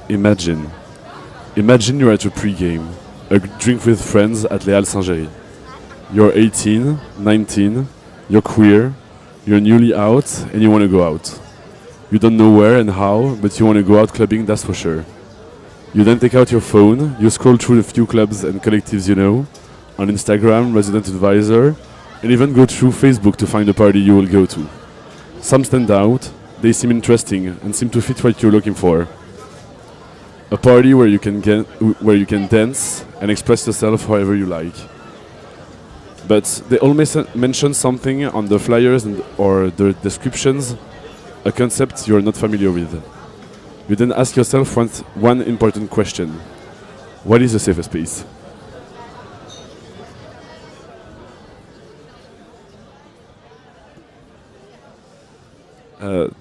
Imagine. Imagine you're at a pre-game, a drink with friends at Les Halles Saint-Géry. You're 18, 19, you're queer, you're newly out, and you want to go out. You don't know where and how, but you want to go out clubbing, that's for sure. You then take out your phone, you scroll through the few clubs and collectives you know, on Instagram, Resident Advisor, and even go through Facebook to find a party you will go to. Some stand out, they seem interesting and seem to fit what you're looking for. A party where you can dance and express yourself however you like. But they always mention something on the flyers or the descriptions, a concept you're not familiar with. You then ask yourself one important question. What is a safe space?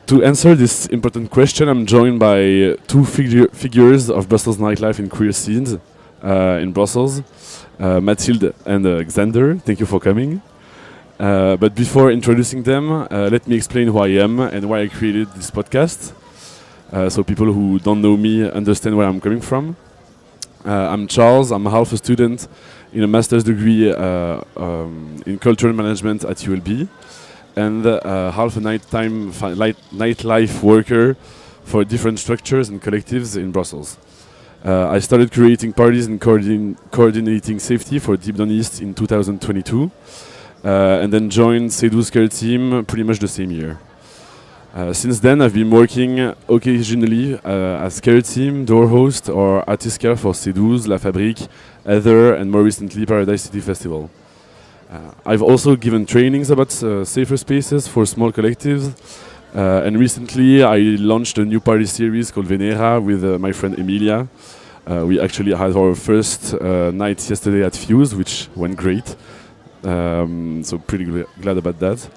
To answer this important question, I'm joined by two figures of Brussels nightlife and queer scenes in Brussels, Mathilde and Xaender. Thank you for coming. But before introducing them, let me explain who I am and why I created this podcast, so people who don't know me understand where I'm coming from. I'm Charles. I'm half a student in a master's degree in cultural management at ULB, and half a nightlife worker for different structures and collectives in Brussels. I started creating parties and coordinating safety for Deep Down East in 2022, and then joined C12's care team pretty much the same year. Since then, I've been working occasionally as care team, door host, or artist care for C12, La Fabrique, Ether, and more recently Paradise City Festival. I've also given trainings about safer spaces for small collectives, and recently I launched a new party series called Venera with my friend Emilia. We actually had our first night yesterday at Fuse, which went great, so pretty glad about that.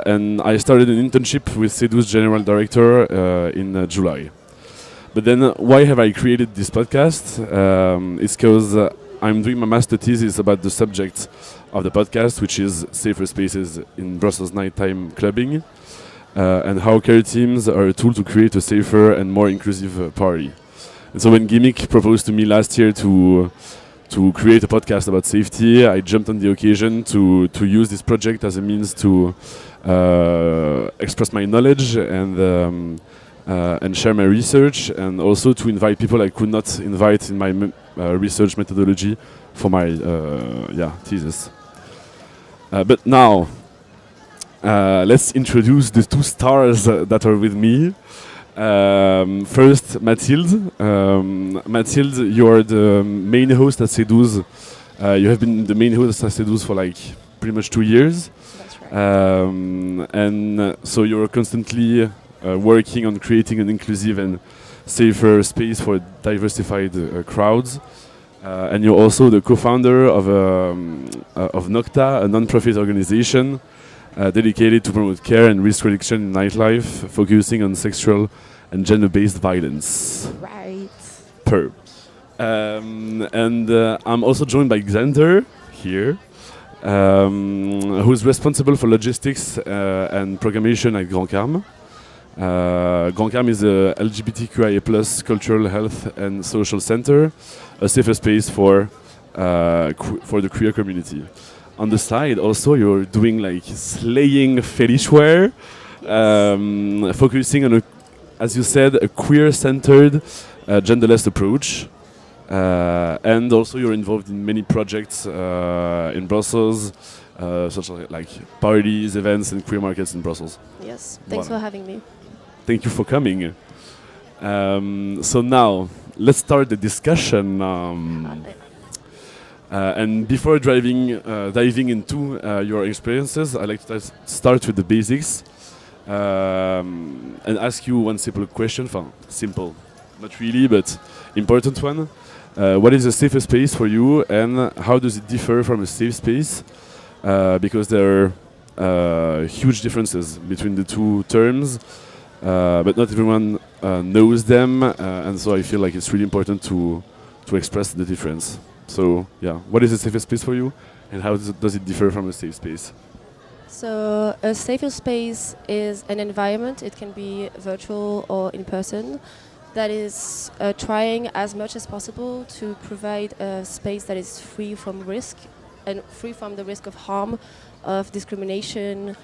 And I started an internship with C12's general director in July. But then why have I created this podcast? It's because I'm doing my master thesis about the subject of the podcast, which is safer spaces in Brussels nighttime clubbing, and how care teams are a tool to create a safer and more inclusive party. And so when GIMIC proposed to me last year to create a podcast about safety, I jumped on the occasion to use this project as a means to express my knowledge and share my research, and also to invite people I could not invite in my research methodology for my thesis. But now, let's introduce the two stars that are with me. First, Mathilde. Mathilde, you are the main host at C12. You have been the main host at C12 for like pretty much 2 years. That's right. And so you're constantly working on creating an inclusive and safer space for diversified crowds. And you're also the co-founder of Nocta, a non-profit organization dedicated to promote care and risk reduction in nightlife, focusing on sexual and gender-based violence. Right. And I'm also joined by Xander here, who's responsible for logistics and programmation at Grand Carme. Grand Carme is a LGBTQIA+ cultural health and social center, a safer space for the queer community. On the side, also, you're doing like slaying fetish wear, focusing on, as you said, a queer-centered, genderless approach. And also, you're involved in many projects in Brussels, such as like parties, events, and queer markets in Brussels. Yes. Thanks for having me. Thank you for coming. So now, let's start the discussion. And before diving into your experiences, I'd like to start with the basics and ask you one simple question. Simple, not really, but important one. What is a safer space for you, and how does it differ from a safe space? Because there are huge differences between the two terms, but not everyone knows them, and so I feel like it's really important to express the difference. So, yeah, what is a safer space for you, and how does it differ from a safe space? So, a safer space is an environment. It can be virtual or in person, that is trying as much as possible to provide a space that is free from risk and free from the risk of harm, of discrimination,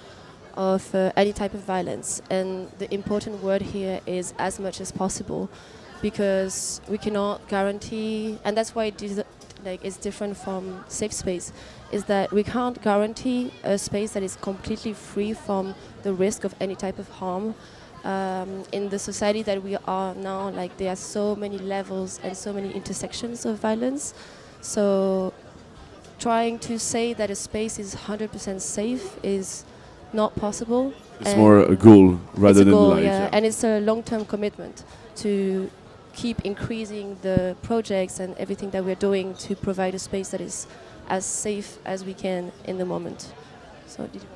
of any type of violence. And the important word here is as much as possible, because we cannot guarantee, and that's why it's different from safe space, is that we can't guarantee a space that is completely free from the risk of any type of harm. In the society that we are now, like, there are so many levels and so many intersections of violence. So trying to say that a space is 100% safe is not possible. It's more a goal rather than goal, like. yeah. And it's a long-term commitment to keep increasing the projects and everything that we're doing to provide a space that is as safe as we can in the moment. So did you?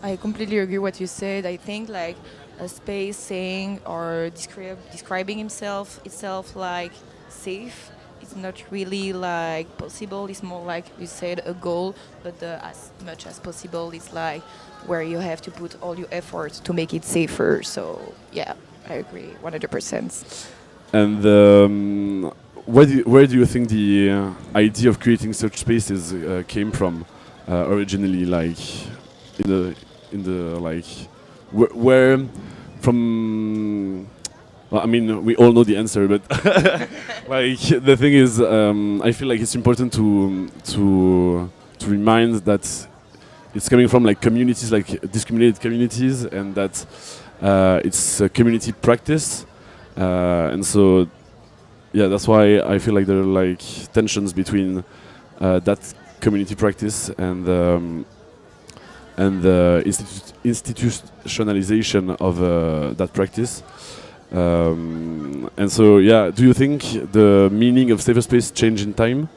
I completely agree what you said. I think like a space saying or describing itself like safe, it's not really like possible. It's more like you said a goal, but as much as possible is like where you have to put all your effort to make it safer. So yeah, I agree 100%. And where do you think the idea of creating such spaces came from originally? Like in the like where from? Well, I mean, we all know the answer, but like the thing is, I feel like it's important to remind that it's coming from like communities, like discriminated communities, and that it's a community practice, and so yeah, that's why I feel like there are like tensions between that community practice and the institutionalization of that practice. And so, yeah, do you think the meaning of safer space changed in time?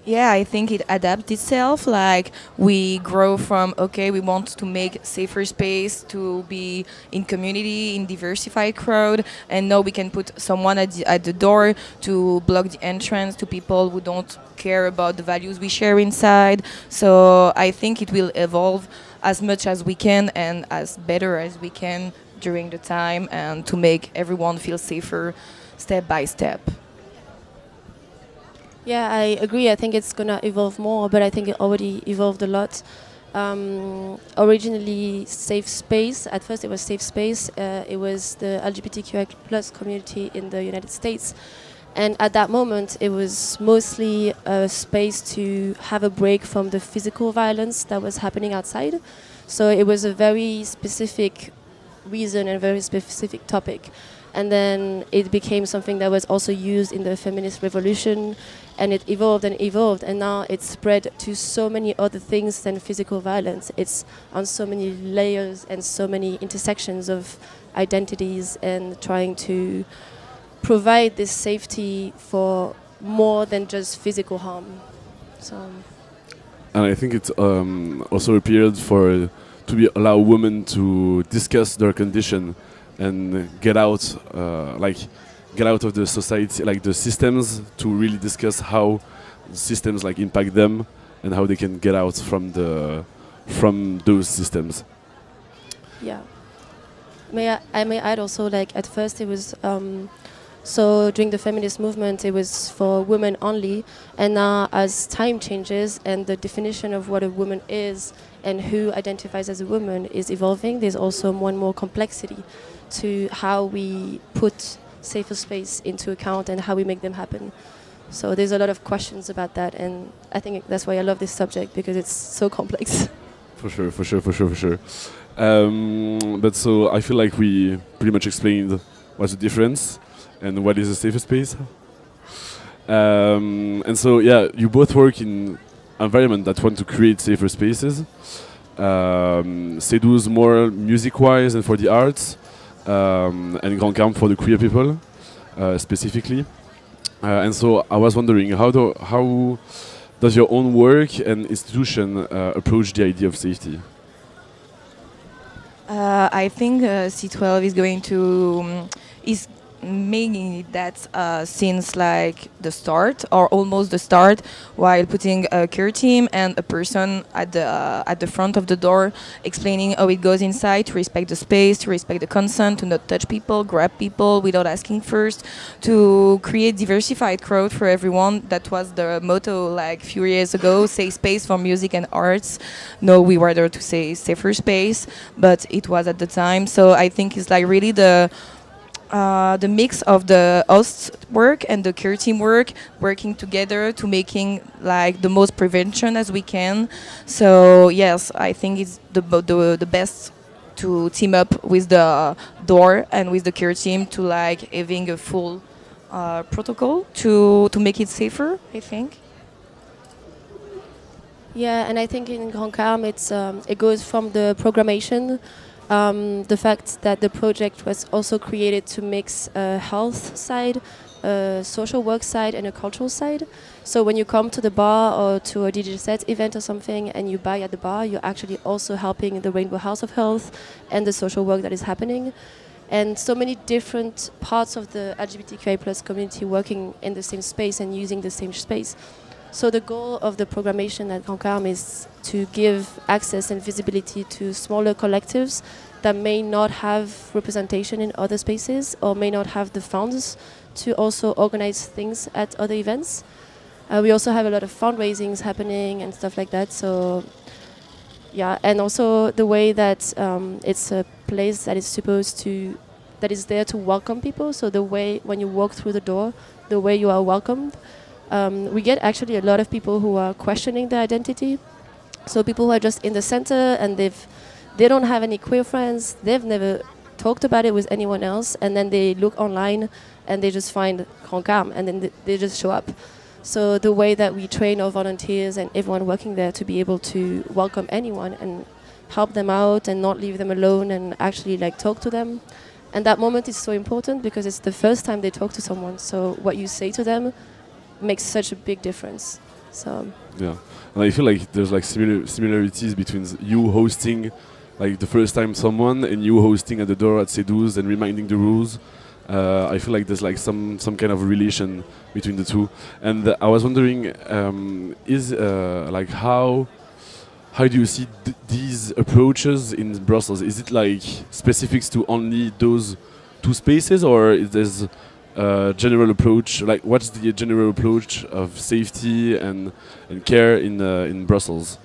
Yeah, I think it adapts itself. Like we grow from, okay, we want to make safer space to be in community, in diversified crowd, and now we can put someone at the door to block the entrance to people who don't care about the values we share inside. So I think it will evolve as much as we can and as better as we can during the time, and to make everyone feel safer step by step. Yeah, I agree. I think it's gonna evolve more, but I think it already evolved a lot. Originally, safe space. At first, it was safe space. It was the LGBTQI plus community in the United States, and at that moment, it was mostly a space to have a break from the physical violence that was happening outside. So it was a very specific reason and very specific topic. And then it became something that was also used in the feminist revolution, and it evolved and evolved, and now it's spread to so many other things than physical violence. It's on so many layers and so many intersections of identities, and trying to provide this safety for more than just physical harm. So. And I think it's also a period to allow women to discuss their condition and get out of the society, like the systems, to really discuss how systems like impact them and how they can get out from those systems. Yeah. I may add also, like, at first it was so during the feminist movement it was for women only, and now as time changes and the definition of what a woman is and who identifies as a woman is evolving, there's also more and more complexity to how we put safer space into account and how we make them happen. So there's a lot of questions about that, and I think that's why I love this subject, because it's so complex. For sure. But so I feel like we pretty much explained what's the difference and what is a safer space. And so, yeah, you both work in environment that want to create safer spaces. Cedou's more music-wise and for the arts, and Grand Camp for the queer people, specifically. And so I was wondering, how does your own work and institution approach the idea of safety? I think C12 is going to is making that since like the start or almost the start, while putting a care team and a person at the front of the door explaining how it goes inside, to respect the space, to respect the consent, to not touch people, grab people without asking first, to create diversified crowd for everyone. That was the motto like few years ago: safe space for music and arts. No, we were there to say safer space, but it was at the time. So I think it's like really the mix of the host work and the care team work, working together to making like the most prevention as we can. So yes, I think it's the best to team up with the door and with the care team to like having a full protocol to make it safer, I think. Yeah, and I think in Grand Carme it goes from the programmation, the fact that the project was also created to mix a health side, a social work side, and a cultural side. So when you come to the bar or to a DJ set event or something and you buy at the bar, you're actually also helping the Rainbow House of Health and the social work that is happening. And so many different parts of the LGBTQI plus community working in the same space and using the same space. So the goal of the programmation at Grand Carme is to give access and visibility to smaller collectives that may not have representation in other spaces or may not have the funds to also organize things at other events. We also have a lot of fundraisings happening and stuff like that. So yeah, and also the way that it's a place that is there to welcome people. So the way when you walk through the door, the way you are welcomed. We get actually a lot of people who are questioning their identity. So people who are just in the center and they don't have any queer friends. They've never talked about it with anyone else, and then they look online and they just find Grand Carme and then they just show up. So the way that we train our volunteers and everyone working there to be able to welcome anyone and help them out and not leave them alone and actually like talk to them. And that moment is so important because it's the first time they talk to someone. So what you say to them makes such a big difference. So Yeah, and I feel like there's like similarities between you hosting like the first time someone and you hosting at the door at C12 and reminding the rules. I feel like there's like some kind of relation between the two. And I was wondering, is like how do you see these approaches in Brussels? Is it like specifics to only those two spaces, or is there general approach? Like, what's the general approach of safety and care in Brussels?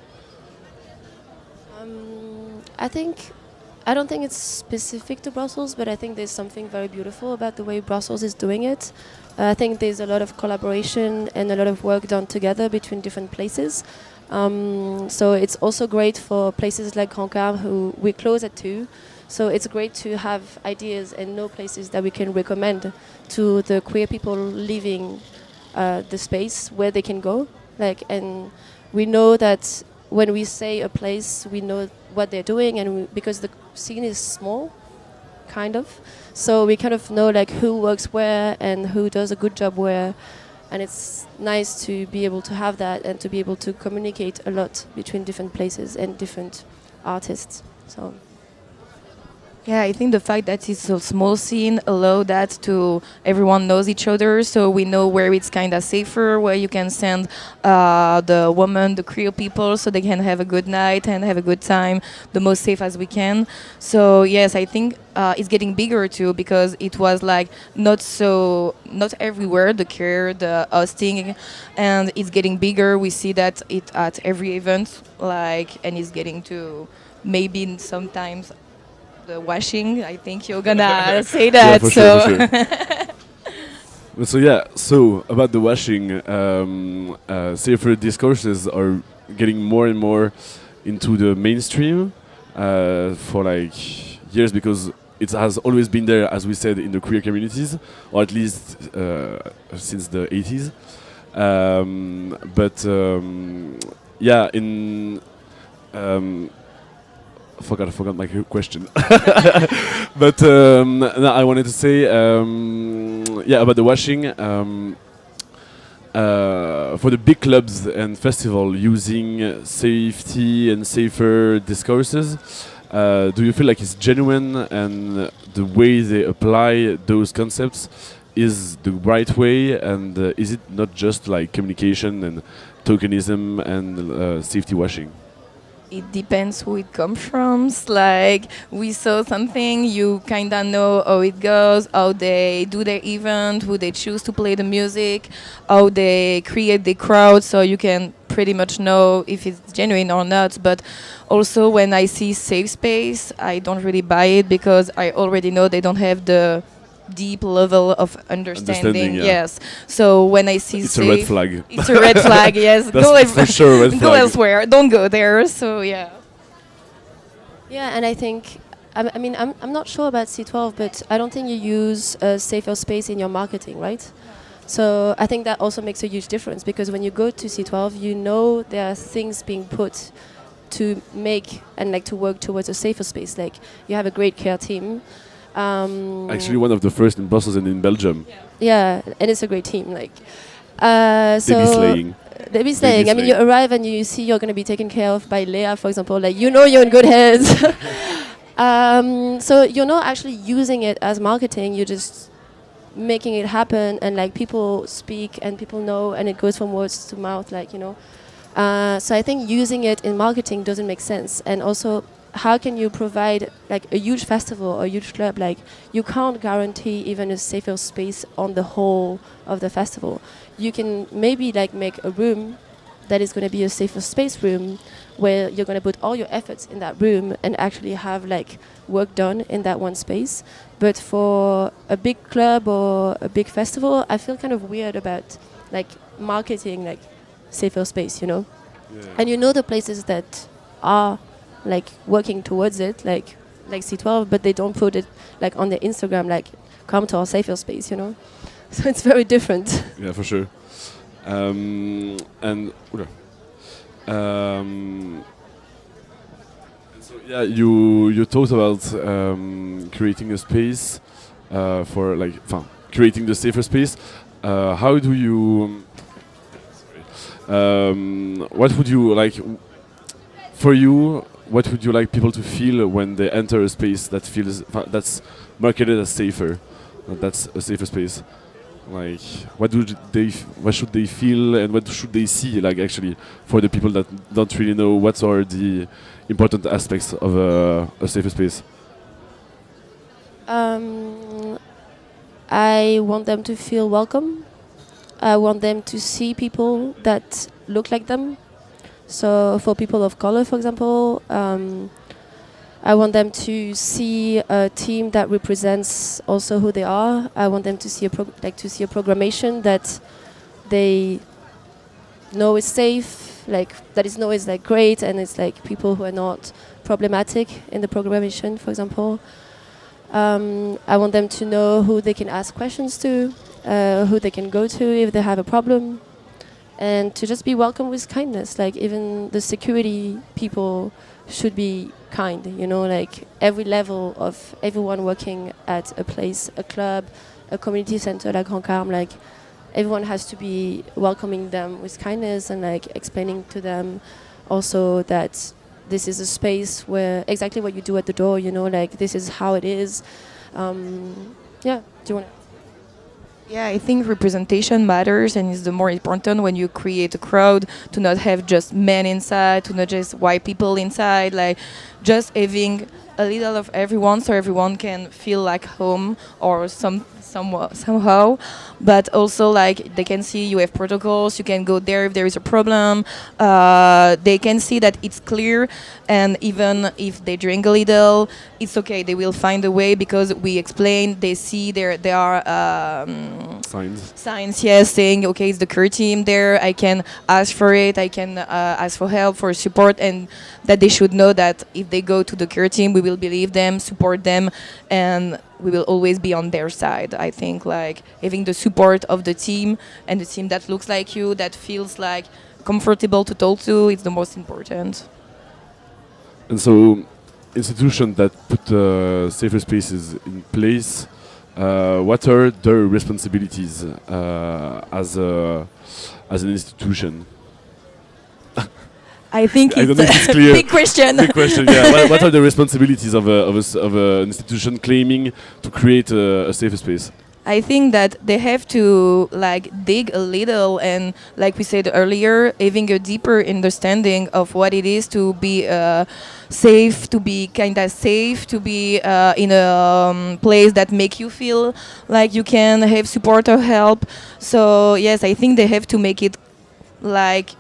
I don't think it's specific to Brussels, but I think there's something very beautiful about the way Brussels is doing it. I think there's a lot of collaboration and a lot of work done together between different places. So it's also great for places like Grand Carme, who we close at 2. So it's great to have ideas and know places that we can recommend to the queer people leaving the space where they can go. And we know that when we say a place, we know what they're doing, and because the scene is small, kind of, so we kind of know like who works where and who does a good job where, and it's nice to be able to have that and to be able to communicate a lot between different places and different artists. So. Yeah, I think the fact that it's a small scene allow that to everyone knows each other, so we know where it's kind of safer, where you can send the women, the queer people, so they can have a good night and have a good time, the most safe as we can. So yes, I think it's getting bigger too, because it was like not everywhere, the care, the hosting, and it's getting bigger. We see that it at every event, and it's getting to maybe sometimes the washing. I think you're gonna say that. Yeah, for sure. So about the washing, safer discourses are getting more and more into the mainstream for like years, because it has always been there, as we said, in the queer communities, or at least since the 80s. I forgot my question. But no, I wanted to say, about the washing. For the big clubs and festival using safety and safer discourses, Do you feel like it's genuine and the way they apply those concepts is the right way, and is it not just like communication and tokenism and safety washing? It depends who it comes from. Like, we saw something, you kind of know how it goes, how they do their event, who they choose to play the music, how they create the crowd, so you can pretty much know if it's genuine or not. But also, when I see safe space, I don't really buy it, because I already know they don't have the deep level of understanding. Yeah. Yes. So when I see It's safe, a red flag. it's a red flag. Yes. That's for sure a red Go flag. elsewhere. Don't go there. So yeah. Yeah, and I think, I mean, I'm not sure about C12, but I don't think you use a safer space in your marketing, right? So I think that also makes a huge difference, because when you go to C12, you know there are things being put to make and like to work towards a safer space. Like, you have a great care team. Actually, one of the first in Brussels and in Belgium. Yeah, and it's a great team. Like, They be slaying. They be staying. I mean, you staying. arrive and you see you're going to be taken care of by Leah, for example. Like, you know you're in good hands. So you're not actually using it as marketing. You're just making it happen, and like people speak and people know, and it goes from words to mouth. Like, you know. So I think using it in marketing doesn't make sense. And also, how can you provide like a huge festival or a huge club? Like, you can't guarantee even a safer space on the whole of the festival. You can maybe like make a room that is going to be a safer space room, where you're going to put all your efforts in that room and actually have like work done in that one space. But for a big club or a big festival, I feel kind of weird about like marketing like safer space, you know. Yeah. And you know the places that are like working towards it, like C12, but they don't put it like on their Instagram, like come to our safer space, you know. So it's very different. Yeah, for sure. And so yeah, you talked about creating a space for like creating the safer space. How do you? What would you like? For you, what would you like people to feel when they enter a space that feels that's marketed as safer? That's a safer space. Like, what should they feel, and what should they see? Like, actually, for the people that don't really know, what are the important aspects of a safer space? I want them to feel welcome. I want them to see people that look like them. So for people of color, for example, I want them to see a team that represents also who they are. I want them to see a programmation that they know is safe, like that is know is like great, and it's like people who are not problematic in the programmation, for example. I want them to know who they can ask questions to, who they can go to if they have a problem, and to just be welcomed with kindness. Like, even the security people should be kind, you know, like every level of everyone working at a place, a club, a community center like Grand Carme, like everyone has to be welcoming them with kindness and like explaining to them also that this is a space where exactly what you do at the door, you know, like this is how it is. Yeah, do you want to? Yeah, I think representation matters, and is the more important when you create a crowd, to not have just men inside, to not just white people inside, like just having a little of everyone, so everyone can feel like home or somehow. But also, like, they can see you have protocols, you can go there if there is a problem. They can see that it's clear, and even if they drink a little, it's okay, they will find a way, because we explain, they see there are signs, yes, saying, okay, it's the care team there, I can ask for it, I can ask for help, for support, and that they should know that if they go to the care team, we will believe them, support them, and we will always be on their side. I think like having the support of the team, and the team that looks like you, that feels like comfortable to talk to, it's the most important. And so, institutions that put safer spaces in place, what are their responsibilities as an institution? I think I don't it's know if it's a clear. big question. Big question. Yeah. What are the responsibilities of an institution claiming to create a safe space? I think that they have to like dig a little and, like we said earlier, having a deeper understanding of what it is to be safe, to be kind of safe, to be in a place that make you feel like you can have support or help. So yes, I think they have to make it like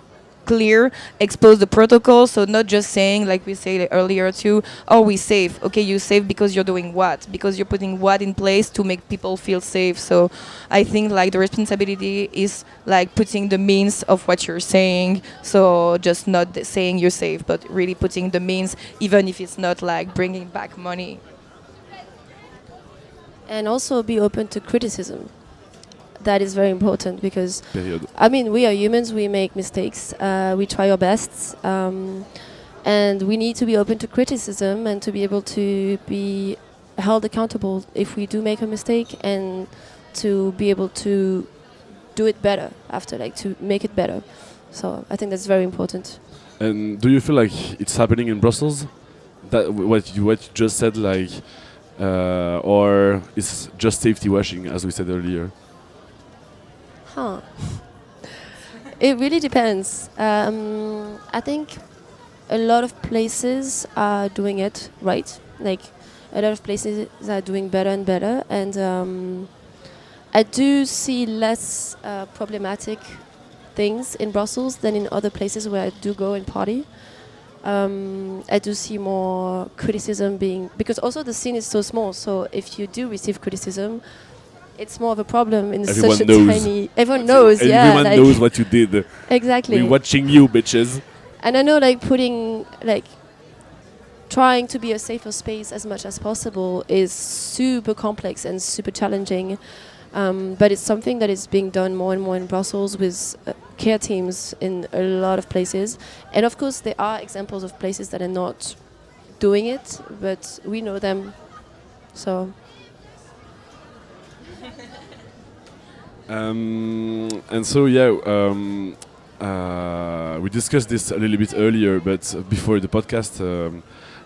clear, expose the protocol, so not just saying, like we said earlier too, oh, we safe. Okay, you safe because you're doing what? Because you're putting what in place to make people feel safe. So I think like the responsibility is like putting the means of what you're saying. So just not saying you're safe, but really putting the means, even if it's not like bringing back money. And also be open to criticism. That is very important because, Period. I mean, we are humans, we make mistakes, we try our best, and we need to be open to criticism and to be able to be held accountable if we do make a mistake, and to be able to do it better after, like to make it better. So I think that's very important. And do you feel like it's happening in Brussels? That what you just said, like, or is just safety washing, as we said earlier? Huh. It really depends. I think a lot of places are doing it right. Like a lot of places are doing better and better. And I do see less problematic things in Brussels than in other places where I do go and party. I do see more criticism being, because also the scene is so small. So if you do receive criticism, it's more of a problem in Everyone such a knows. tiny. Everyone knows, yeah. Everyone like knows what you did. exactly. We're watching you, bitches. And I know, like putting, like trying to be a safer space as much as possible is super complex and super challenging. But it's something that is being done more and more in Brussels with care teams in a lot of places. And of course, there are examples of places that are not doing it, but we know them. So. And so we discussed this a little bit earlier, but before the podcast.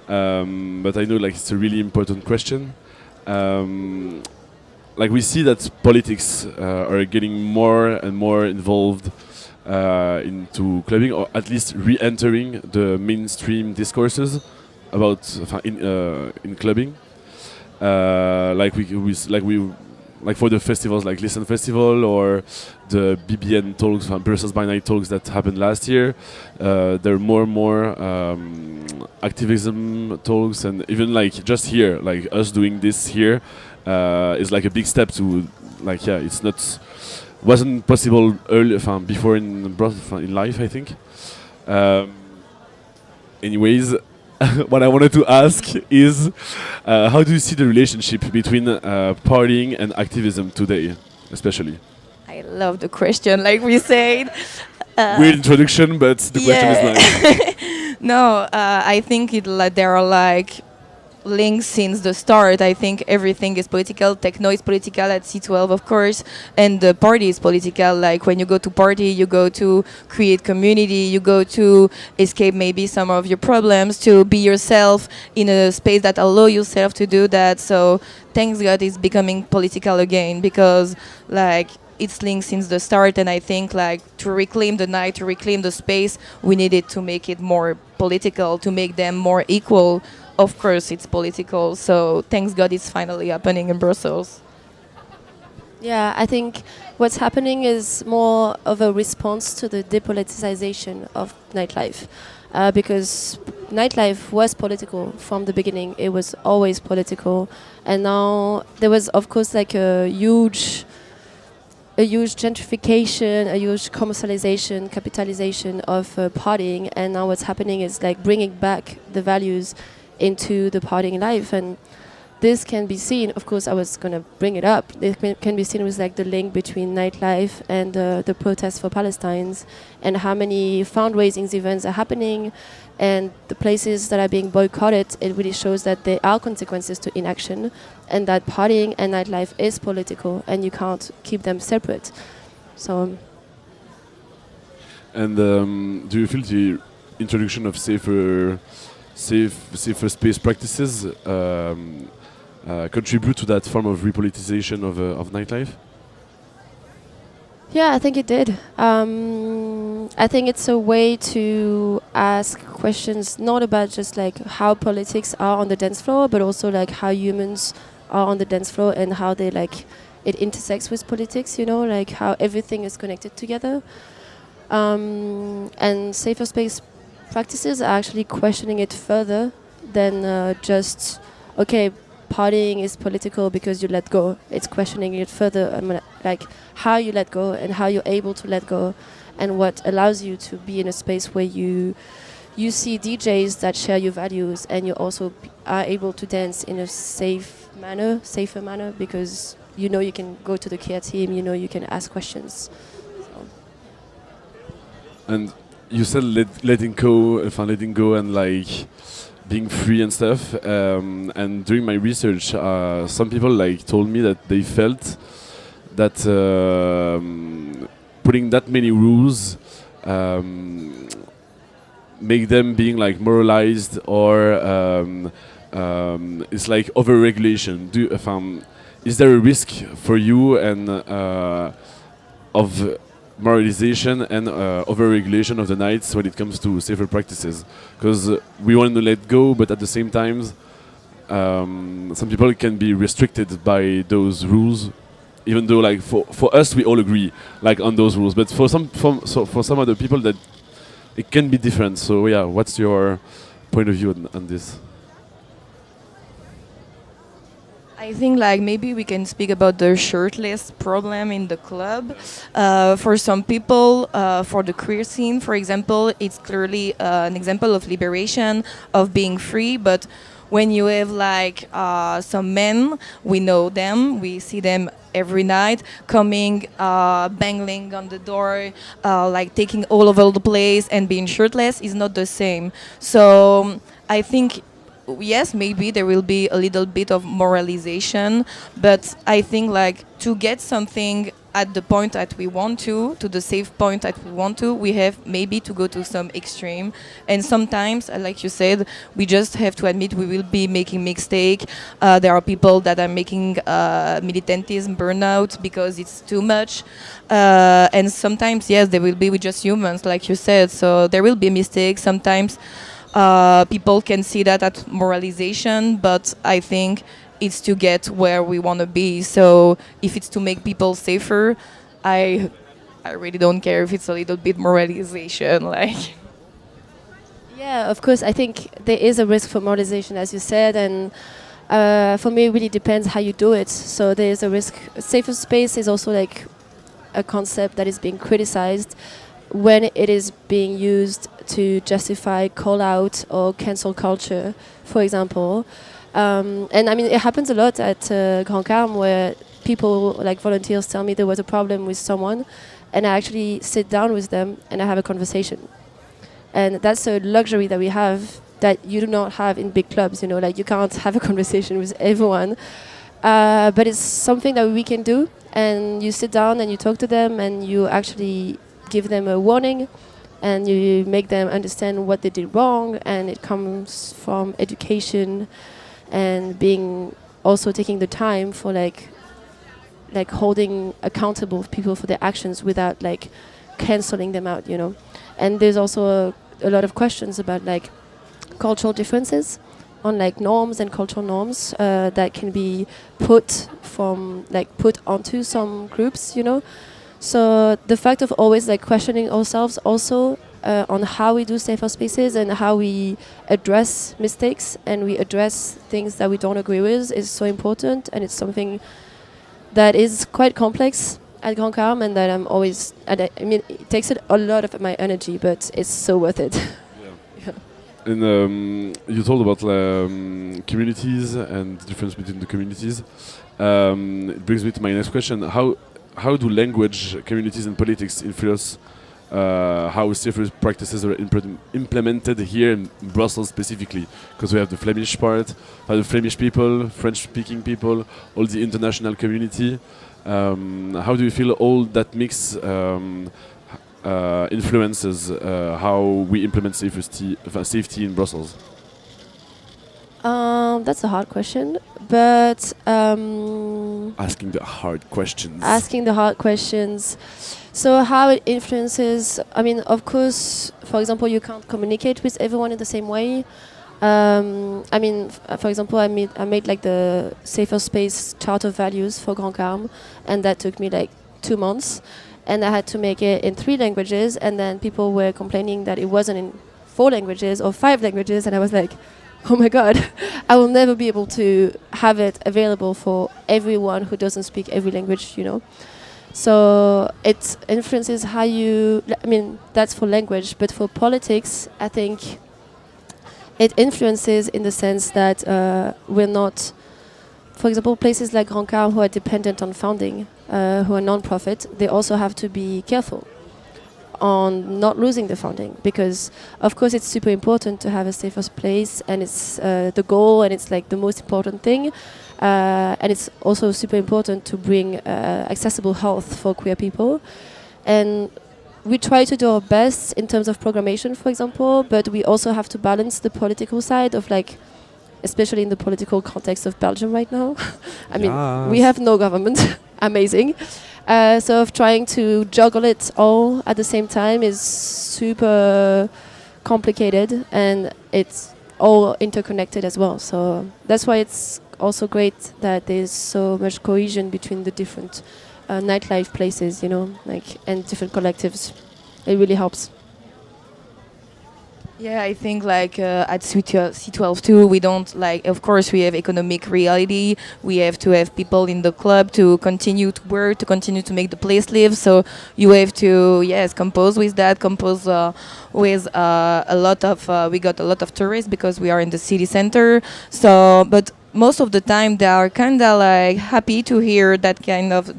But I know like it's a really important question. Like we see that politics are getting more and more involved into clubbing, or at least re-entering the mainstream discourses about in clubbing. Like for the festivals like Listen Festival or the BBN talks, Brussels by Night talks that happened last year. There are more and more activism talks, and even like just here, like us doing this here is like a big step to like it's not wasn't possible earlier before in life, I think. Anyways. What I wanted to ask is, how do you see the relationship between partying and activism today, especially? I love the question, like we said. Weird introduction, but the question is nice. No, I think there are like links since the start. I think everything is political. Techno is political at C12, of course, and the party is political. Like when you go to party, you go to create community, you go to escape maybe some of your problems, to be yourself in a space that allow yourself to do that. So thanks God it's becoming political again, because like it's linked since the start, and I think like to reclaim the night, to reclaim the space, we needed to make it more political, to make them more equal. Of course it's political, so thanks God it's finally happening in Brussels. Yeah, I think what's happening is more of a response to the depoliticization of nightlife. Because nightlife was political from the beginning. It was always political. And now there was, of course, like a huge gentrification, a huge commercialization, capitalization of partying. And now what's happening is like bringing back the values into the partying life. And this can be seen, of course I was going to bring it up, it can be seen with like the link between nightlife and the protests for Palestine, and how many fundraising events are happening and the places that are being boycotted. It really shows that there are consequences to inaction, and that partying and nightlife is political and you can't keep them separate. So and do you feel introduction of safer space practices contribute to that form of repoliticization of nightlife? Yeah, I think it did. I think it's a way to ask questions not about just like how politics are on the dance floor, but also like how humans are on the dance floor and how they like it intersects with politics. You know, like how everything is connected together. And safer space practices are actually questioning it further than just okay. Partying is political because you let go. It's questioning it further, like how you let go and how you're able to let go, and what allows you to be in a space where you see DJs that share your values, and you also are able to dance in a safer manner, because you know you can go to the care team, you know you can ask questions. So. And you said letting go, and like being free and stuff. And during my research, some people like told me that they felt that putting that many rules make them being like moralized, or it's like over-regulation. Is there a risk for you and of moralization and over-regulation of the nights when it comes to safer practices? Because we want to let go, but at the same time, some people can be restricted by those rules, even though like for us we all agree like on those rules, but for some other people that it can be different. So yeah, what's your point of view on this? I think like maybe we can speak about the shirtless problem in the club. For some people, for the queer scene, for example, it's clearly an example of liberation, of being free. But when you have like some men, we know them, we see them every night coming, banging on the door, like taking all over the place and being shirtless is not the same. So I think yes, maybe there will be a little bit of moralization, but I think like to get something at the point that we want to the safe point that we want to, we have maybe to go to some extreme. And sometimes, like you said, we just have to admit we will be making mistake. There are people that are making militantism burnout because it's too much. And sometimes, yes, there will be, we're just humans, like you said, so there will be mistakes. Sometimes people can see that as moralization, but I think it's to get where we want to be. So if it's to make people safer, I really don't care if it's a little bit moralization. Like, Yeah, of course. I think there is a risk for moralization, as you said, and for me, it really depends how you do it. So there is a risk. Safer space is also like a concept that is being criticized when it is being used to justify call out or cancel culture, for example. And I mean, it happens a lot at Grand Carme, where people, like volunteers, tell me there was a problem with someone, and I actually sit down with them and I have a conversation. And that's a luxury that we have that you do not have in big clubs, you know, like you can't have a conversation with everyone. But it's something that we can do, and you sit down and you talk to them and you actually give them a warning and you make them understand what they did wrong, and it comes from education and being also taking the time for like holding accountable people for their actions without like canceling them out, you know. And there's also a lot of questions about like cultural differences on like norms and cultural norms that can be put onto some groups, you know. So the fact of always like questioning ourselves also on how we do safer spaces and how we address mistakes and we address things that we don't agree with is so important, and it's something that is quite complex at Grand Carme, and that I'm always, I mean, it takes a lot of my energy, but it's so worth it. Yeah. And you told about communities and the difference between the communities. It brings me to my next question. How do language, communities and politics influence how safer practices are implemented here in Brussels specifically? Because we have the Flemish part, the Flemish people, French-speaking people, all the international community. How do you feel all that mix influences how we implement safety in Brussels? That's a hard question, but Asking the hard questions. asking the hard questions. So how it influences, I mean, of course, for example, you can't communicate with everyone in the same way. I mean, for example, I made like the safer space chart of values for Grand Carme, and that took me like 2 months, and I had to make it in 3 languages, and then people were complaining that it wasn't in 4 languages or 5 languages, and I was like, oh my god, I will never be able to have it available for everyone who doesn't speak every language, you know. So it influences how you, I mean, that's for language, but for politics, I think it influences in the sense that we're not, for example, places like Grand Carme who are dependent on funding, who are non-profit, they also have to be careful on not losing the funding, because of course it's super important to have a safer place, and it's the goal, and it's like the most important thing, and it's also super important to bring accessible health for queer people, and we try to do our best in terms of programmation, for example, but we also have to balance the political side of, like, especially in the political context of Belgium right now. I mean, we have no government. Amazing. So of trying to juggle it all at the same time is super complicated, and it's all interconnected as well. So that's why it's also great that there's so much cohesion between the different nightlife places, you know, like, and different collectives. It really helps. Yeah, I think like at C12 too, we don't like, of course we have economic reality, we have to have people in the club to continue to work, to continue to make the place live, so you have to, yes, compose with that, compose with a lot of, we got a lot of tourists because we are in the city center, so, but most of the time they are kind of like happy to hear that kind of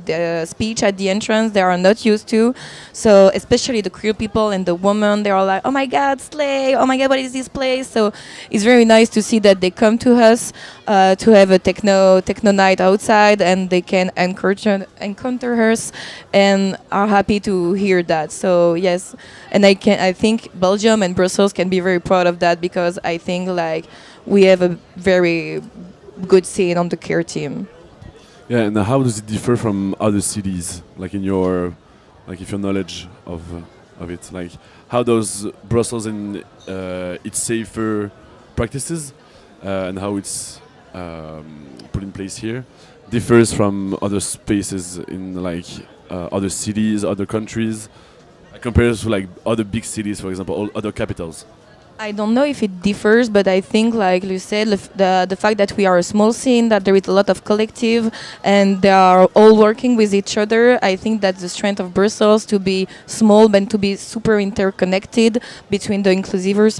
speech at the entrance. They are not used to. So especially the queer people and the women, they are like, oh my God, slay! Oh my God, what is this place? So it's very nice to see that they come to us to have a techno night outside, and they can encounter us and are happy to hear that. So yes, and I think Belgium and Brussels can be very proud of that, because I think like we have a very good scene on the care team. Yeah, and how does it differ from other cities? Like in your, like if your knowledge of it, like how does Brussels and its safer practices and how it's put in place here differs from other spaces in like other cities, other countries, compared to like other big cities, for example, all other capitals? I don't know if it differs, but I think, like you said, the fact that we are a small scene, that there is a lot of collective, and they are all working with each other. I think that's the strength of Brussels, to be small but to be super interconnected between the inclusive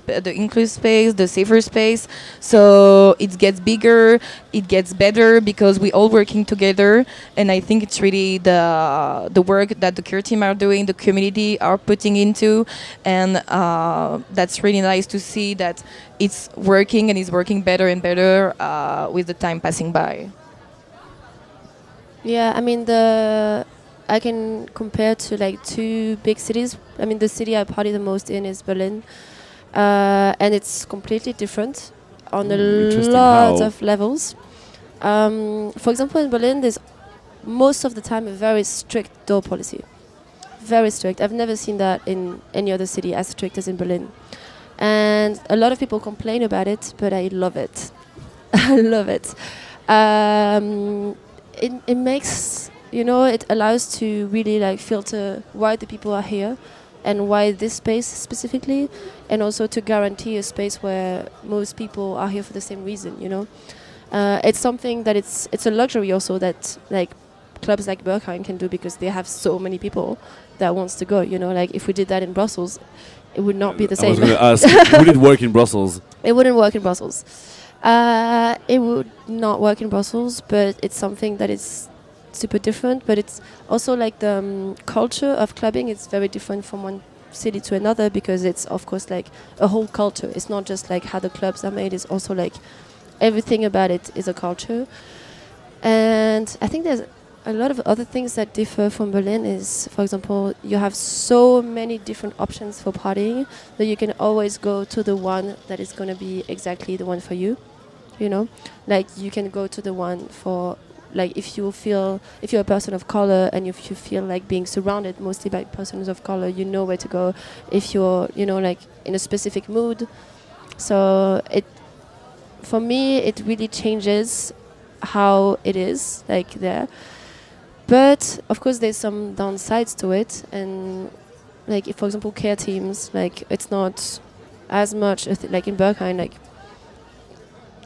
space, the safer space. So it gets bigger, it gets better because we all working together. And I think it's really the work that the care team are doing, the community are putting into, and that's really nice to see that it's working, and it's working better and better with the time passing by. Yeah, I mean, I can compare to like 2 big cities. I mean, the city I party the most in is Berlin, and it's completely different on a lot of levels. For example, in Berlin, there's most of the time a very strict door policy. Very strict. I've never seen that in any other city as strict as in Berlin. And a lot of people complain about it, but I love it. I love it. It makes, you know, it allows to really like filter why the people are here and why this space specifically, and also to guarantee a space where most people are here for the same reason, you know. It's something that it's a luxury also that like clubs like Bergheim can do, because they have so many people that wants to go, you know. Like if we did that in Brussels, it would not be the same. I was going to ask, would it work in Brussels? It wouldn't work in Brussels. It would not work in Brussels, but it's something that is super different. But it's also like the culture of clubbing is very different from one city to another, because it's of course like a whole culture. It's not just like how the clubs are made. It's also like everything about it is a culture. And I think there's a lot of other things that differ from Berlin is, for example, you have so many different options for partying that you can always go to the one that is going to be exactly the one for you. You know, like you can go to the one for, like, if you're a person of color and if you feel like being surrounded mostly by persons of color, you know where to go. If you're, you know, like in a specific mood, so for me it really changes how it is like there. But of course there's some downsides to it, and like if, for example, care teams, like it's not as much like in Berghain, like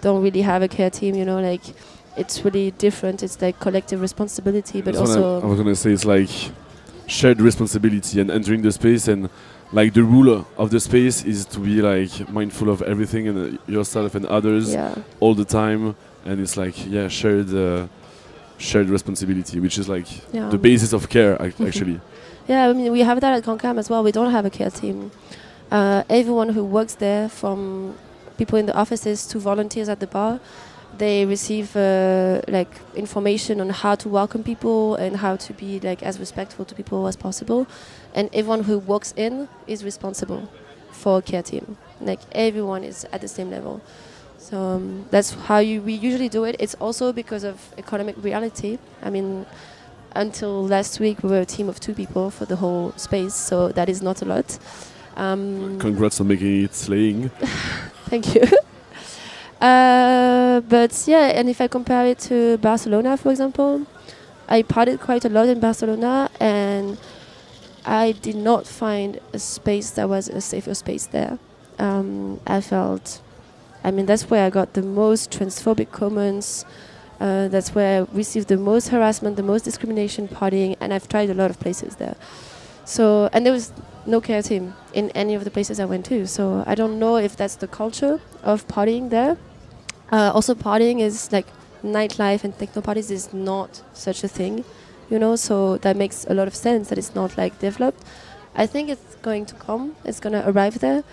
don't really have a care team, you know, like it's really different. It's like collective responsibility, but That's also what I was gonna say, it's like shared responsibility and entering the space, and like the rule of the space is to be like mindful of everything and yourself and others all the time, and it's like shared responsibility, which is like the basis of care actually. Yeah, I mean we have that at Concam as well. We don't have a care team. Everyone who works there, from people in the offices to volunteers at the bar, they receive like information on how to welcome people and how to be like as respectful to people as possible. And everyone who walks in is responsible for a care team. Like everyone is at the same level. So that's how we usually do it. It's also because of economic reality. I mean, until last week we were a team of 2 people for the whole space, so that is not a lot. Congrats on making it slaying. Thank you. But yeah, and if I compare it to Barcelona, for example, I partied quite a lot in Barcelona, and I did not find a space that was a safer space there. I mean, that's where I got the most transphobic comments. That's where I received the most harassment, the most discrimination partying, and I've tried a lot of places there. So, and there was no care team in any of the places I went to. So I don't know if that's the culture of partying there. Also, partying is like nightlife and techno parties is not such a thing, you know. So that makes a lot of sense that it's not like developed. I think it's going to come. It's going to arrive there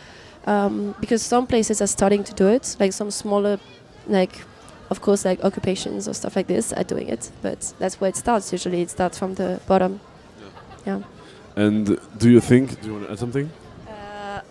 because some places are starting to do it. Like some smaller, like of course, like occupations or stuff like this are doing it. But that's where it starts. Usually, it starts from the bottom. Yeah. And do you want to add something?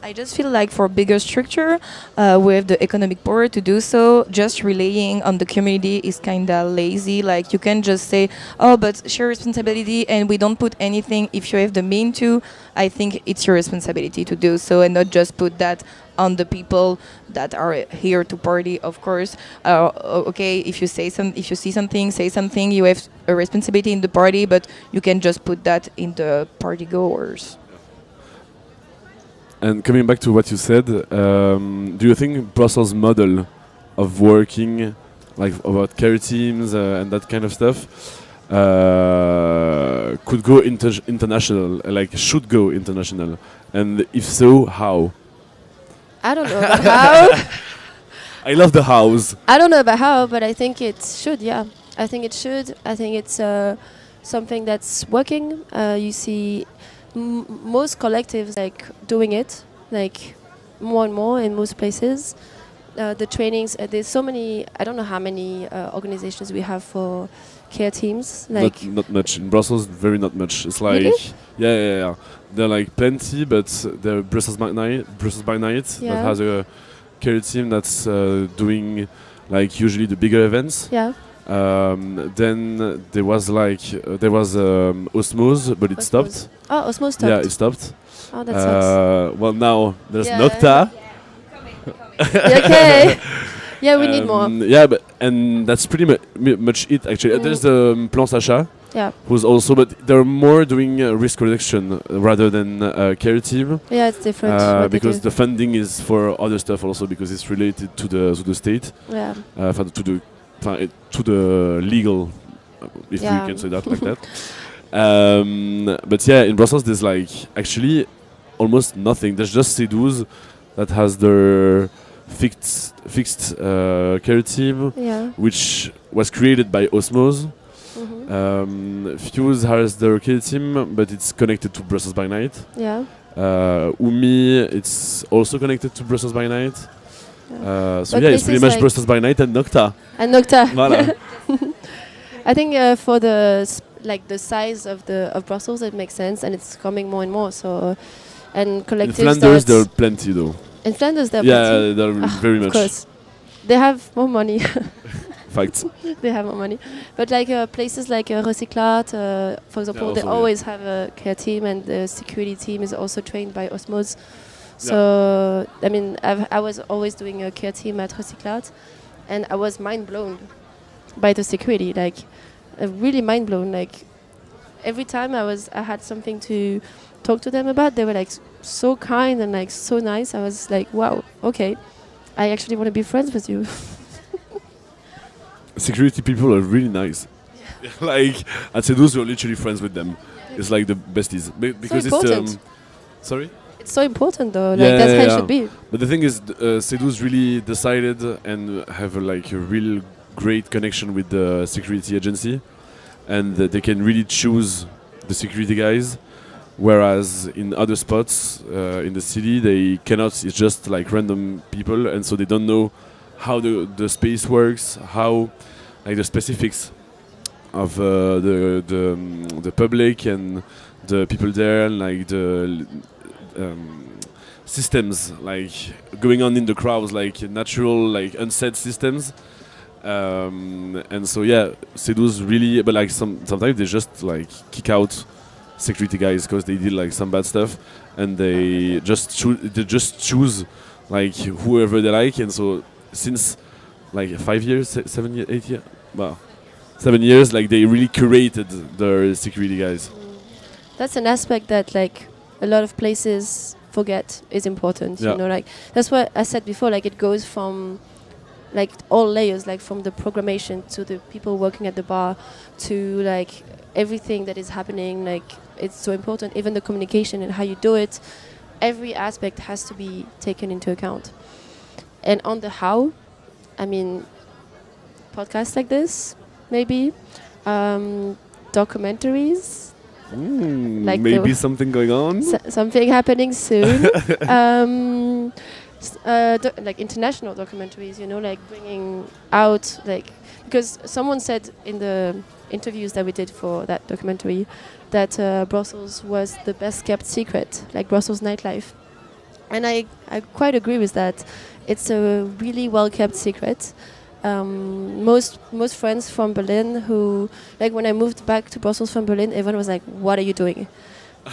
I just feel like for bigger structure, with the economic power to do so, just relying on the community is kind of lazy. Like you can just say, oh, but share responsibility, and we don't put anything. If you have the mean to, I think it's your responsibility to do so, and not just put that on the people that are here to party. Of course, okay, if you see something, say something. You have a responsibility in the party, but you can just put that in the party goers. And coming back to what you said, do you think Brussels' model of working, like about care teams and that kind of stuff, could go international, like should go international? And if so, how? I don't know about how. I love the hows. I don't know about how, but I think it should, yeah. I think it should. I think it's something that's working. You see most collectives like doing it, like more and more in most places. The trainings, there's so many, I don't know how many organizations we have for care teams. Like not much. In Brussels, very not much. It's like, really? Yeah. There are like plenty, but the Brussels by Night that has a care team that's doing like usually the bigger events. Yeah. Then there was Osmose, but it stopped. Oh, Osmose stopped. Yeah, it stopped. Oh, that sucks. Well, now there's Nocta. Okay. Yeah, we need more. Yeah, and that's pretty much it actually. There's the Plan Sacha. Yeah. Who's also, but they're more doing risk reduction rather than care team. Yeah, it's different. Because the funding is for other stuff also, because it's related to the state. Yeah. To the legal, if we can say that like that. But yeah, in Brussels there's like actually almost nothing. There's just CEDUS that has their fixed care team, which was created by Osmose. Fuse has their care team, but it's connected to Brussels by Night. Yeah. Umi, it's also connected to Brussels by Night. So yeah, it's pretty much like Brussels by Night and Nocta. And Nocta. Voilà. I think for the like the size of Brussels, it makes sense, and it's coming more and more. So, and In collectives. Flanders, there are plenty though. In Flanders, there are Yeah, plenty. there are very Of much. course, they have more money. Facts. They have more money, but like places like Recyclate, for example, they also, yeah. always have a care team, and the security team is also trained by Osmose. So I mean, I was always doing a care team at Recyclate, and I was mind blown by the security, like really mind blown. Like every time I had something to talk to them about, they were like so kind and like so nice. I was like, wow, okay, I actually want to be friends with you. Security people are really nice. Like at Sedus, we're literally friends with them. It's like the besties because it's important. sorry. It's so important though. Like that's how it should be. But the thing is, Sedus really decided and have like a real great connection with the security agency, and they can really choose the security guys. Whereas in other spots in the city, they cannot. It's just like random people, and so they don't know how the space works, how like the specifics of the public and the people there, and like the systems like going on in the crowds, like natural, like unsaid systems. And so yeah, Sedus really, but like sometimes they just like kick out security guys because they did like some bad stuff, and they just choose like whoever they like. And so since like 5 years, 7 years, 8 years, well, 7 years, like they really curated their security guys. That's an aspect that like a lot of places forget is important. Yeah. You know, like that's what I said before. Like it goes from like all layers, like from the programmation to the people working at the bar to like everything that is happening. Like it's so important. Even the communication and how you do it, every aspect has to be taken into account. And on the how, I mean, podcasts like this, maybe, documentaries. Like Maybe something going on. Something happening soon. Like international documentaries, you know, like bringing out, like, because someone said in the interviews that we did for that documentary that Brussels was the best kept secret, like Brussels nightlife. And I quite agree with that. It's a really well kept secret. Most friends from Berlin who, like when I moved back to Brussels from Berlin, everyone was like, what are you doing?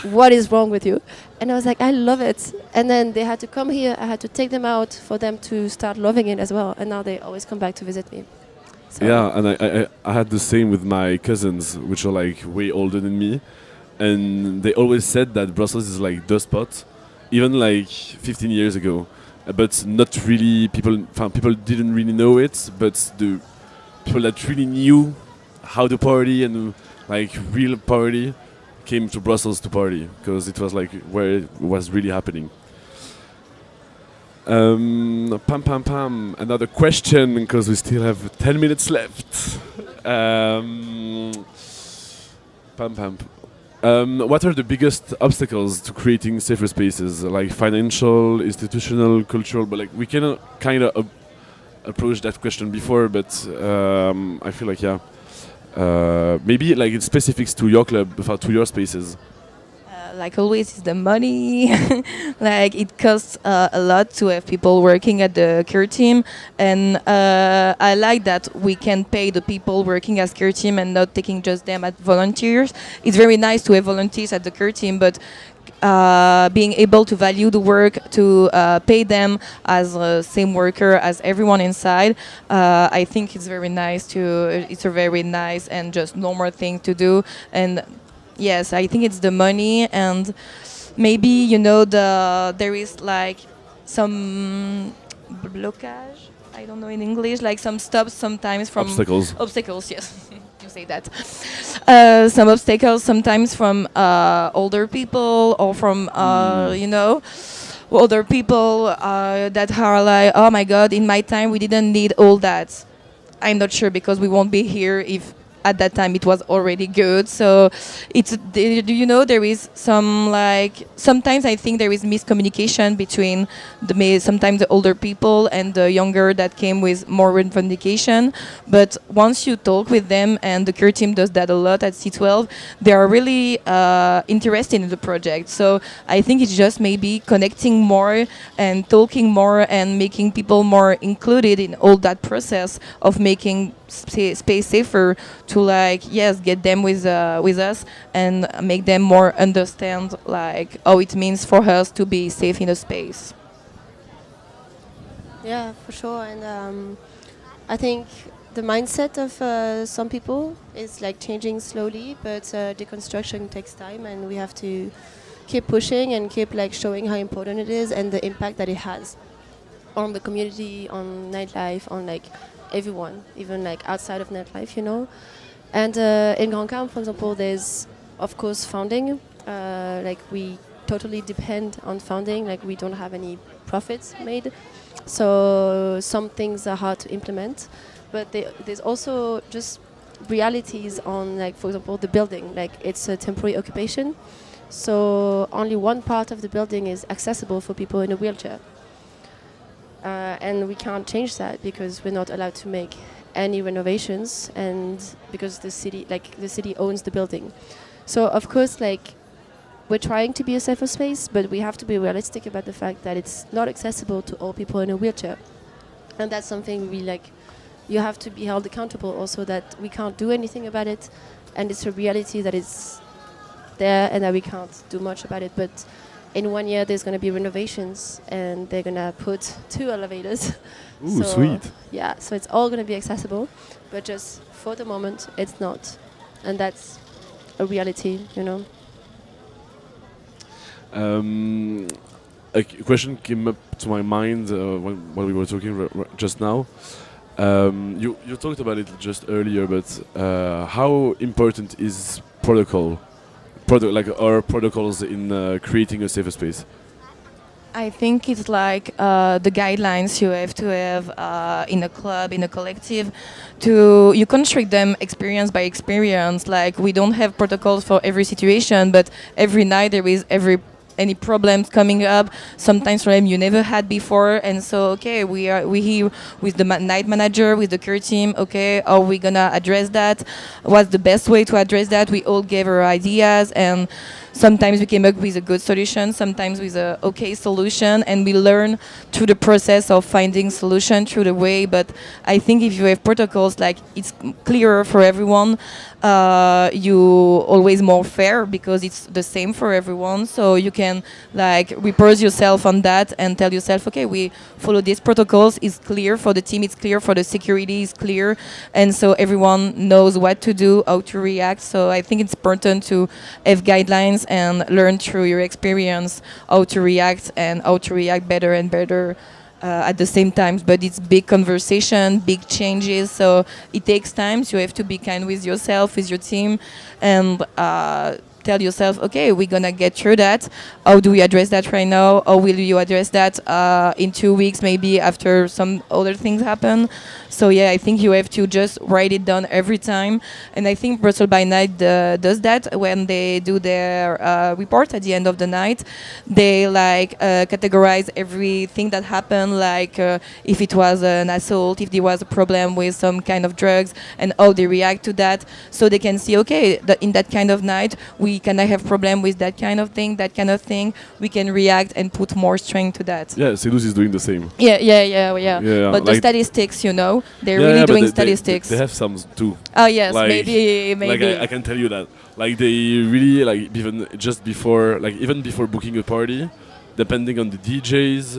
What is wrong with you? And I was like, I love it. And then they had to come here. I had to take them out for them to start loving it as well. And now they always come back to visit me. So Yeah, and I had the same with my cousins, which are like way older than me. And they always said that Brussels is like the spot, even like 15 years ago. But not really, people didn't really know it, but the people that really knew how to party and like real party came to Brussels to party, because it was like where it was really happening. Pam. Another question, because we still have 10 minutes left. Pam. What are the biggest obstacles to creating safer spaces, like financial, institutional, cultural? But like we can kind of approach that question before, but I feel like maybe like it's specifics to your club, to your spaces. Like always, it's the money. Like it costs a lot to have people working at the care team, and I like that we can pay the people working as care team and not taking just them as volunteers. It's very nice to have volunteers at the care team, but being able to value the work, to pay them as a same worker as everyone inside, I think it's very nice it's a very nice and just normal thing to do. And yes, I think it's the money, and maybe there is like some blockage. I don't know in English, like some stops sometimes from obstacles. Yes, you say that. Some obstacles sometimes from older people or from older people that are like, oh my God, in my time we didn't need all that. I'm not sure, because we won't be here if at that time it was already good. So there is some, like, sometimes I think there is miscommunication between sometimes the older people and the younger that came with more revendication. But once you talk with them, and the care team does that a lot at C12, they are really interested in the project. So I think it's just maybe connecting more and talking more and making people more included in all that process of making space safer, to, like, yes, get them with us and make them more understand, like, how it means for us to be safe in a space. Yeah, for sure. And I think the mindset of some people is like changing slowly, but deconstruction takes time, and we have to keep pushing and keep like showing how important it is and the impact that it has on the community, on nightlife, on like everyone, even like outside of nightlife, you know. And in Grand Camp, for example, there's of course funding. Like we totally depend on funding. Like we don't have any profits made, so some things are hard to implement. But there's also just realities on, like, for example, the building. Like it's a temporary occupation, so only one part of the building is accessible for people in a wheelchair. And we can't change that because we're not allowed to make any renovations, and because the city owns the building. So of course, like, we're trying to be a safer space, but we have to be realistic about the fact that it's not accessible to all people in a wheelchair. And that's something we like. You have to be held accountable also, that we can't do anything about it, and it's a reality that is there and that we can't do much about it. But in 1 year there's going to be renovations, and they're going to put 2 elevators. Ooh, so sweet. Yeah, so it's all going to be accessible, but just for the moment it's not, and that's a reality, you know. A question came up to my mind when we were talking just now. You talked about it just earlier, but how important is like our protocols in creating a safer space? I think it's like the guidelines you have to have in a club, in a collective. You construct them experience by experience. Like, we don't have protocols for every situation, but every night there is any problems coming up, sometimes problem you never had before, and so okay, we here with the night manager, with the care team. Okay, are we gonna address that? What's the best way to address that? We all gave our ideas, and sometimes we came up with a good solution, sometimes with a okay solution, and we learn through the process of finding solution through the way. But I think if you have protocols, like, it's clearer for everyone. You always more fair because it's the same for everyone, so you can like repose yourself on that and tell yourself, okay, we follow these protocols. It's clear for the team, it's clear for the security, it's clear, and so everyone knows what to do, how to react. So I think it's important to have guidelines and learn through your experience how to react and how to react better and better at the same time. But it's big conversation, big changes, so it takes time. So you have to be kind with yourself, with your team, and tell yourself, okay, we're gonna get through that. How do we address that right now? How will you address that in 2 weeks, maybe after some other things happen? So yeah, I think you have to just write it down every time. And I think Brussels by Night does that when they do their report at the end of the night. They like categorize everything that happened, like if it was an assault, if there was a problem with some kind of drugs, and how they react to that. So they can see, okay, in that kind of night, we can have problem with that kind of thing, we can react and put more strength to that. Yeah, Sedus is doing the same. Yeah. But the statistics, they're really doing statistics. They have some too. Oh yes, like, maybe. Like I can tell you that. Like they really even before booking a party, depending on the DJs,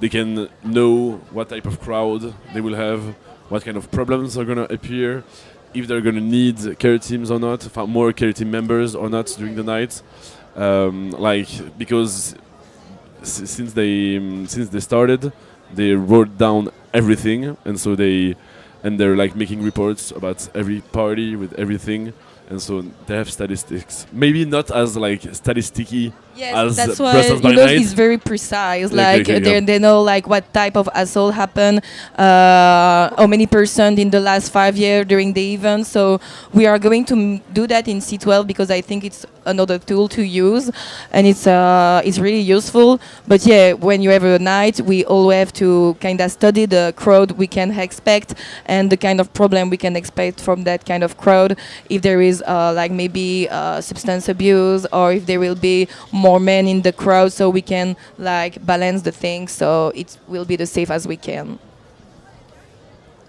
they can know what type of crowd they will have, what kind of problems are gonna appear, if they're gonna need care teams or not, more care team members or not during the night. Because since they started, they wrote down everything, and so they're like making reports about every party with everything, and so they have statistics. Maybe not as like statisticky Yes, as that's why Brussels by night? it's very precise. Okay, Like okay, yeah. they know like what type of assault happened, how many percent in the last 5 years during the event. So we are going to do that in C12 because I think it's another tool to use, and it's really useful. But yeah, when you have a night, we all have to kind of study the crowd we can expect and the kind of problem we can expect from that kind of crowd. If there is like maybe substance abuse, or if there will be more men in the crowd, so we can like balance the things so it will be the safe as we can.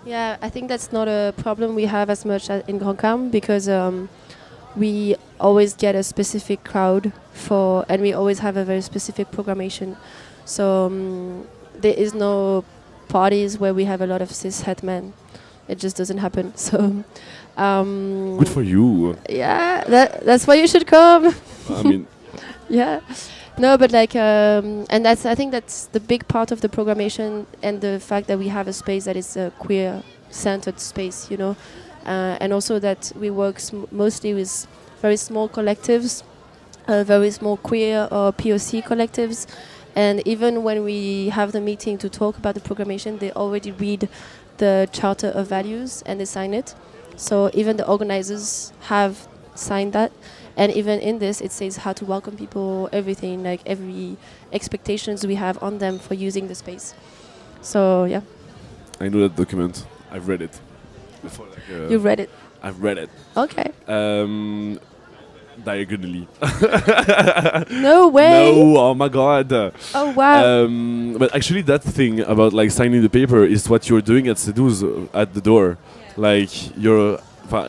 Yeah, I think that's not a problem we have as much as in Grand Cam because we always get a specific crowd for, and we always have a very specific programmation. So there is no parties where we have a lot of cis-het men. It just doesn't happen. So Good for you. yeah, that's why you should come. I mean, Yeah. No, but like, and I think that's the big part of the programmation and the fact that we have a space that is a queer-centered space, you know, and also that we work mostly with very small collectives, very small queer or POC collectives, and even when we have the meeting to talk about the programmation, they already read the Charter of Values and they sign it. So even the organizers have signed that. And even in this, it says how to welcome people, everything, like every expectations we have on them for using the space. So, yeah. I know that document. I've read it. Before, like, You read it. I've read it. Okay. Diagonally. No way. No, oh my god. Oh, wow. But actually, that thing about like signing the paper is what you're doing at Seduz at the door. Like you're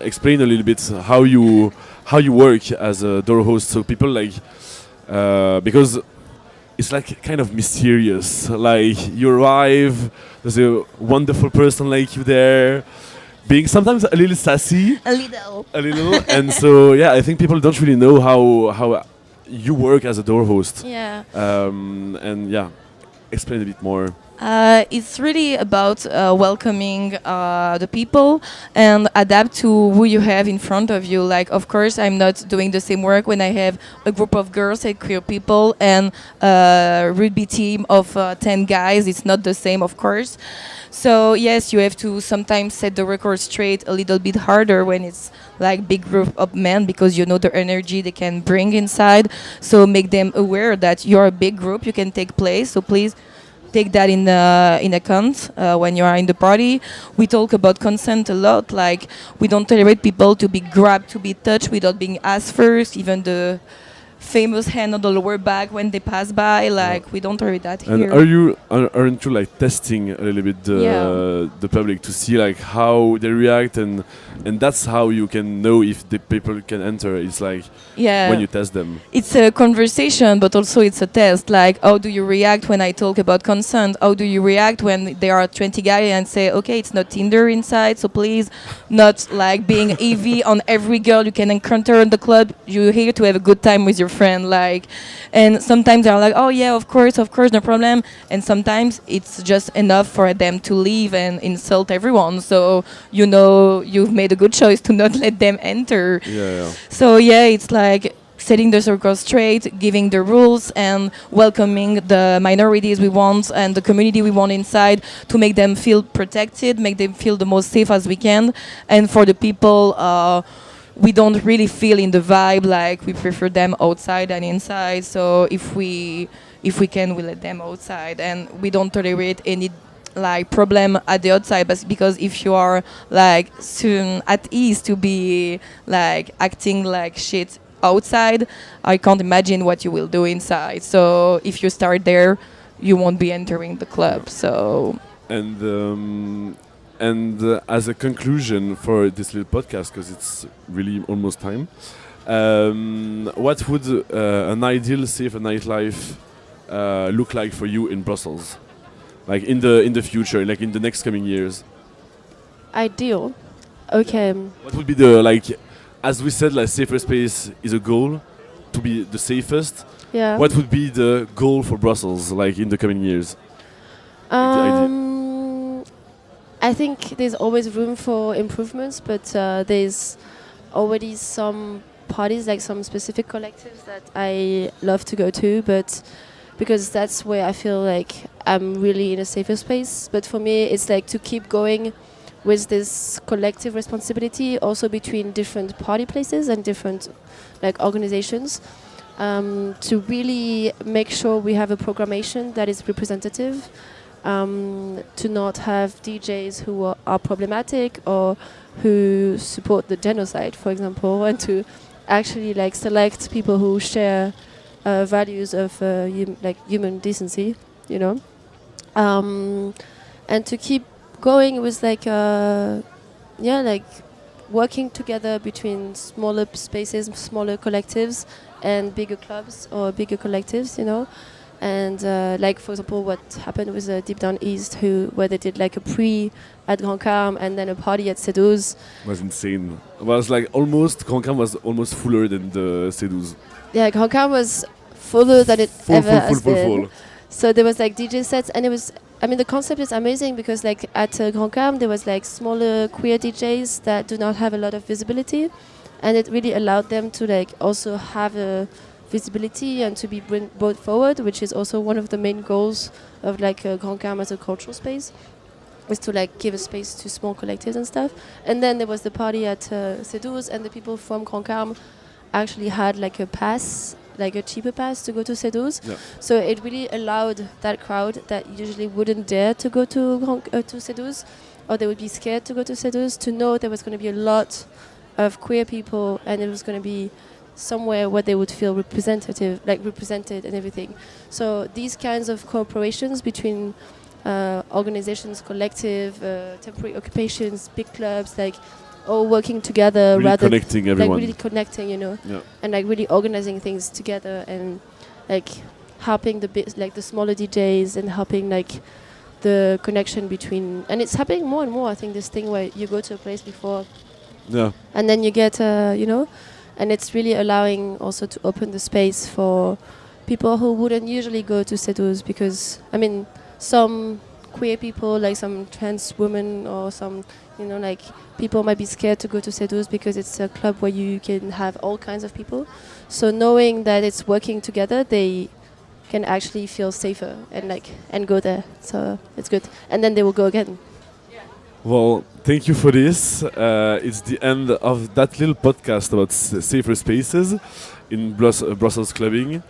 explain a little bit how you work as a door host, so people like because it's like kind of mysterious. Like you arrive, there's a wonderful person like you there, being sometimes a little sassy, A little. and so yeah, I think people don't really know how you work as a door host. Yeah. And yeah, explain a bit more. It's really about welcoming the people and adapt to who you have in front of you. Like, of course, I'm not doing the same work when I have a group of girls and queer people and a rugby team of 10 guys. It's not the same, of course. So yes, you have to sometimes set the record straight a little bit harder when it's like big group of men, because you know the energy they can bring inside. So make them aware that you're a big group, you can take place. So please take that in account when you are in the party. We talk about consent a lot. Like, we don't tolerate people to be grabbed, to be touched without being asked first. Even the famous hand on the lower back when they pass by. Like, we don't tolerate that And here. aren't you like testing a little bit Yeah. the public to see like how they react, and that's how you can know if the people can enter. It's like Yeah. when you test them. It's a conversation, but also it's a test. Like, how do you react when I talk about consent? How do you react when there are 20 guys and say, okay, it's not Tinder inside, so please, not like being heavy on every girl you can encounter in the club. You're here to have a good time with your friend. Like, and sometimes they're like, oh yeah, of course, no problem. And sometimes it's just enough for them to leave and insult everyone. So you know you've made a good choice to not let them enter. Yeah. So yeah, it's like setting the circle straight, giving the rules, and welcoming the minorities we want and the community we want inside, to make them feel protected, make them feel the most safe as we can. And for the people we don't really feel in the vibe, like we prefer them outside than inside. So if we can, we let them outside, and we don't tolerate any like problem at the outside. But because if you are like soon at ease to be like acting like shit outside, I can't imagine what you will do inside. So if you start there, you won't be entering the club. So And as a conclusion for this little podcast, because it's really almost time, what would an ideal safe nightlife look like for you in Brussels, like in the future, like in the next coming years? Ideal. Okay. What would be the, like, as we said, like safer space is a goal to be the safest. Yeah. What would be the goal for Brussels, like in the coming years? idea. I think there's always room for improvements, but there's already some parties, like some specific collectives that I love to go to, but because that's where I feel like I'm really in a safer space. But for me, it's like to keep going with this collective responsibility also between different party places and different like organizations, to really make sure we have a programmation that is representative, to not have DJs who are problematic or who support the genocide, for example, and to actually like select people who share values of like human decency, you know, and to keep going with like like working together between smaller spaces, smaller collectives, and bigger clubs or bigger collectives, you know. And like for example, what happened with Deep Down East, where they did like a pre at Grand Carme and then a party at C12. Was insane. It was like almost Grand Carme was almost fuller than the C12. Yeah, Grand Carme was fuller than it ever has been. Full. So there was like DJ sets, and it was. I mean, the concept is amazing because like at Grand Carme there was like smaller queer DJs that do not have a lot of visibility, and it really allowed them to like also have a visibility and to be brought forward, which is also one of the main goals of like Grand Carme as a cultural space, is to like give a space to small collectives and stuff. And then there was the party at C12, and the people from Grand Carme actually had like a pass, like a cheaper pass to go to C12. Yeah. So it really allowed that crowd that usually wouldn't dare to go to C12, or they would be scared to go to C12, to know there was going to be a lot of queer people, and it was going to be somewhere where they would feel represented and everything. So these kinds of cooperations between organizations, collective, temporary occupations, big clubs, like all working together, Really rather connecting everyone. like really connecting, you know, Yeah. and like really organizing things together and like helping like the smaller DJs and helping like the connection between. And it's happening more and more. I think this thing where you go to a place before, Yeah. and then you get you know. And it's really allowing also to open the space for people who wouldn't usually go to C12, because, I mean, some queer people, like some trans women or some, you know, like people might be scared to go to C12 because it's a club where you can have all kinds of people. So knowing that it's working together, they can actually feel safer and go there. So it's good. And then they will go again. Well, thank you for this. It's the end of that little podcast about safer spaces in Brussels clubbing.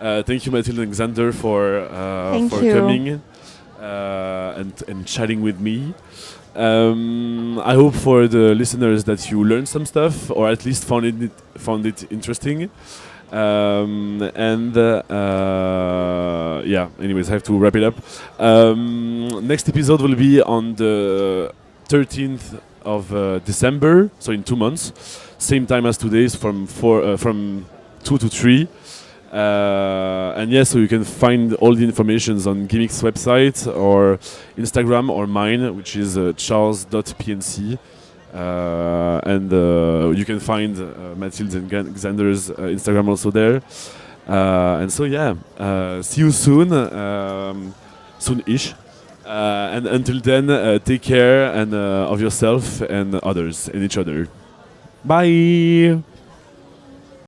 Thank you, Mathilde Xaender, for Thank you. coming and chatting with me. I hope for the listeners that you learned some stuff, or at least found it interesting. Anyways, I have to wrap it up. Next episode will be on the 13th of December, so in 2 months, same time as today, from 2 to 3. So you can find all the informations on GIMIC's website or Instagram or mine, which is charles.pnc. You can find Mathilde Xaender's Instagram also there. See you soon, soon-ish. And until then, take care of yourself and others and each other. Bye!